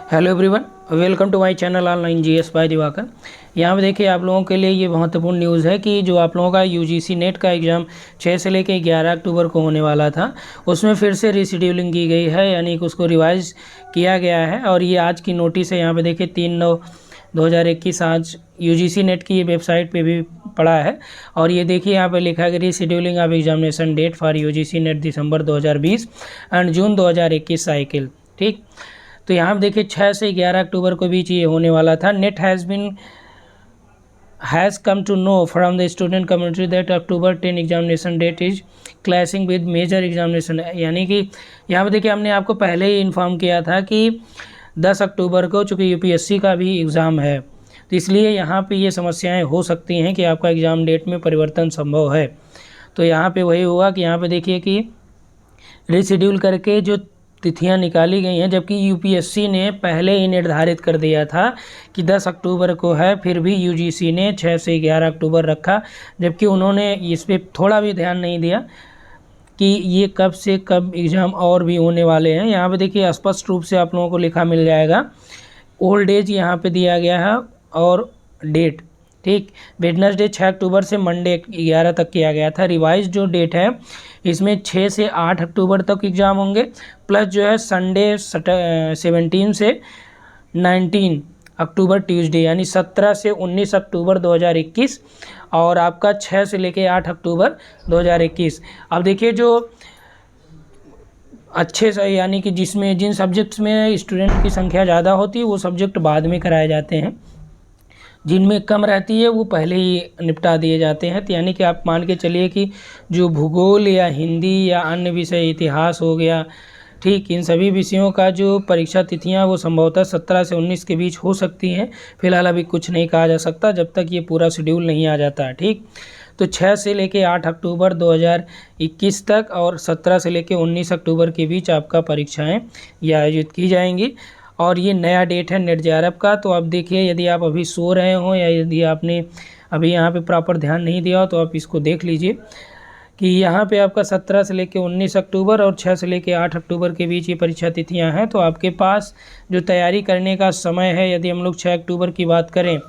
Hello everyone, welcome to my channel online GS by Diwakar. यहाँ पे देखिए आप लोगों के लिए ये महत्वपूर्ण न्यूज़ है कि जो आप लोगों का यूजीसी नेट का एग्ज़ाम 6 से लेकर 11 अक्टूबर को होने वाला था, उसमें फिर से रिशेड्यूलिंग की गई है, यानी कि उसको रिवाइज किया गया है। और ये आज की नोटिस है। यहाँ पे देखिए 3/9/2021 आज यूजीसी नेट की ये वेबसाइट पे भी पड़ा है। और ये देखिए यहाँ पे लिखा है rescheduling of examination date for UGC NET December 2020 and June 2021 cycle. ठीक, तो यहाँ पे देखिए 6 से 11 अक्टूबर को बीच ये होने वाला था। NET has come to know from the student community that October 10 examination date is clashing with major examination. यानी कि यहाँ पे देखिए हमने आपको पहले ही इन्फॉर्म किया था कि 10 अक्टूबर को चूँकि यूपीएससी का भी एग्ज़ाम है, तो इसलिए यहाँ पे ये समस्याएं हो सकती हैं कि आपका एग्ज़ाम डेट में परिवर्तन संभव है। तो यहाँ पे वही हुआ कि यहाँ पे देखिए कि रिशेड्यूल करके जो तिथियां निकाली गई हैं, जबकि यूपीएससी ने पहले ही निर्धारित कर दिया था कि 10 अक्टूबर को है, फिर भी यूजीसी ने 6 से 11 अक्टूबर रखा, जबकि उन्होंने इस पर थोड़ा भी ध्यान नहीं दिया कि ये कब से कब एग्ज़ाम और भी होने वाले हैं। यहाँ पे देखिए स्पष्ट रूप से आप लोगों को लिखा मिल जाएगा, ओल्ड एज यहाँ पे दिया गया है और डेट। ठीक, वेडनेसडे 6 अक्टूबर से मंडे 11 तक किया गया था। रिवाइज जो डेट है इसमें 6 से 8 अक्टूबर तक एग्ज़ाम होंगे, प्लस जो है संडे 17 से 19 अक्टूबर ट्यूसडे, यानी 17 से 19 अक्टूबर 2021 और आपका 6 से लेके 8 अक्टूबर 2021। अब देखिए जो अच्छे से यानी कि जिसमें जिन सब्जेक्ट्स में स्टूडेंट की संख्या ज़्यादा होती है वो सब्जेक्ट बाद में कराए जाते हैं, जिनमें कम रहती है वो पहले ही निपटा दिए जाते हैं। तो यानी कि आप मान के चलिए कि जो भूगोल या हिंदी या अन्य विषय, इतिहास हो गया, ठीक, इन सभी विषयों का जो परीक्षा तिथियां वो संभवतः 17 से 19 के बीच हो सकती हैं। फिलहाल अभी कुछ नहीं कहा जा सकता जब तक ये पूरा शेड्यूल नहीं आ जाता है। ठीक, तो 6 से लेके 8 अक्टूबर 2021 तक और 17 से लेके 19 अक्टूबर के बीच आपका परीक्षाएँ ये आयोजित की जाएंगी। और ये नया डेट है नेट जेआरएफ का। तो अब देखिए यदि आप अभी सो रहे हो या यदि आपने अभी यहाँ पे प्रॉपर ध्यान नहीं दिया हो तो आप इसको देख लीजिए कि यहाँ पे आपका 17 से लेके 19 अक्टूबर और 6 से लेके 8 अक्टूबर के बीच ये परीक्षा तिथियाँ हैं। तो आपके पास जो तैयारी करने का समय है, यदि हम लोग 6 अक्टूबर की बात करें,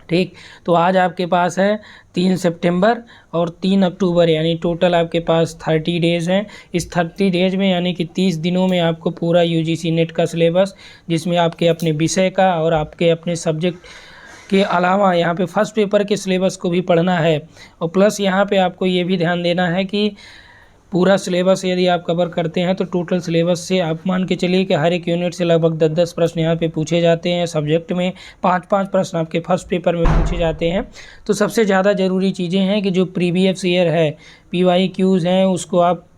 ठीक, तो आज आपके पास है 3 सितंबर और 3 अक्टूबर, यानी टोटल आपके पास 30 डेज़ हैं। इस 30 डेज़ में यानी कि 30 दिनों में आपको पूरा यूजीसी नेट का सिलेबस, जिसमें आपके अपने विषय का और आपके अपने सब्जेक्ट के अलावा यहाँ पे फर्स्ट पेपर के सिलेबस को भी पढ़ना है। और प्लस यहाँ पे आपको ये भी ध्यान देना है कि पूरा सिलेबस यदि आप कवर करते हैं तो टोटल सिलेबस से आप मान के चलिए कि हर एक यूनिट से लगभग 10-10 प्रश्न यहाँ पे पूछे जाते हैं। सब्जेक्ट में 5-5 प्रश्न आपके फर्स्ट पेपर में पूछे जाते हैं। तो सबसे ज़्यादा ज़रूरी चीज़ें हैं कि जो प्रीवियस ईयर है, PYQs हैं, उसको आप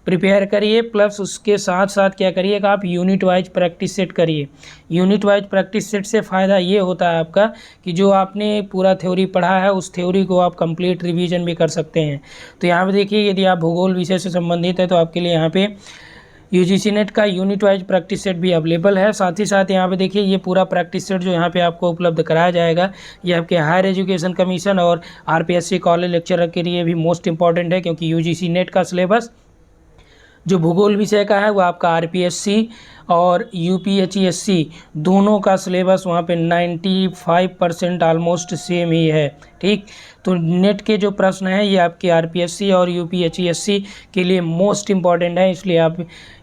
प्रिपेयर करिए। प्लस उसके साथ साथ क्या करिए कि आप यूनिट वाइज प्रैक्टिस सेट करिए। यूनिट वाइज प्रैक्टिस सेट से फ़ायदा ये होता है आपका कि जो आपने पूरा थ्योरी पढ़ा है उस थ्योरी को आप कंप्लीट रिवीजन भी कर सकते हैं। तो यहाँ पे देखिए यदि आप भूगोल विषय से संबंधित है तो आपके लिए यहाँ पे यूजीसी नेट का यूनिट वाइज प्रैक्टिस सेट भी अवेलेबल है। साथ ही साथ यहाँ पे देखिए ये पूरा प्रैक्टिस सेट जो यहाँ पे आपको उपलब्ध कराया जाएगा, ये आपके हायर एजुकेशन कमीशन और RPSC कॉलेज लेक्चरर के लिए भी मोस्ट इंपॉर्टेंट है, क्योंकि यूजीसी नेट का सिलेबस जो भूगोल विषय का है वो आपका RPSC और UPHESC दोनों का सिलेबस वहाँ पे 95% ऑलमोस्ट सेम ही है। ठीक, तो नेट के जो प्रश्न हैं ये आपके RPSC और UPHESC के लिए मोस्ट इम्पॉर्टेंट है। इसलिए आप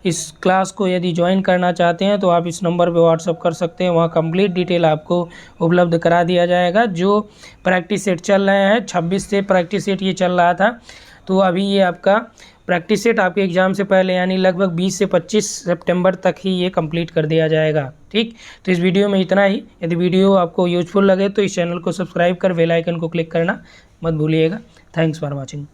इस क्लास को यदि ज्वाइन करना चाहते हैं तो आप इस नंबर पे व्हाट्सअप कर सकते हैं, वहाँ कंप्लीट डिटेल आपको उपलब्ध करा दिया जाएगा। जो प्रैक्टिस सेट चल रहे हैं 26 से प्रैक्टिस सेट ये चल रहा था, तो अभी ये आपका प्रैक्टिस सेट आपके एग्ज़ाम से पहले यानी लगभग 20 से 25 सितंबर तक ही ये कंप्लीट कर दिया जाएगा। ठीक, तो इस वीडियो में इतना ही। यदि वीडियो आपको यूजफुल लगे तो इस चैनल को सब्सक्राइब कर बेल आइकन को क्लिक करना मत भूलिएगा। Thanks for watching.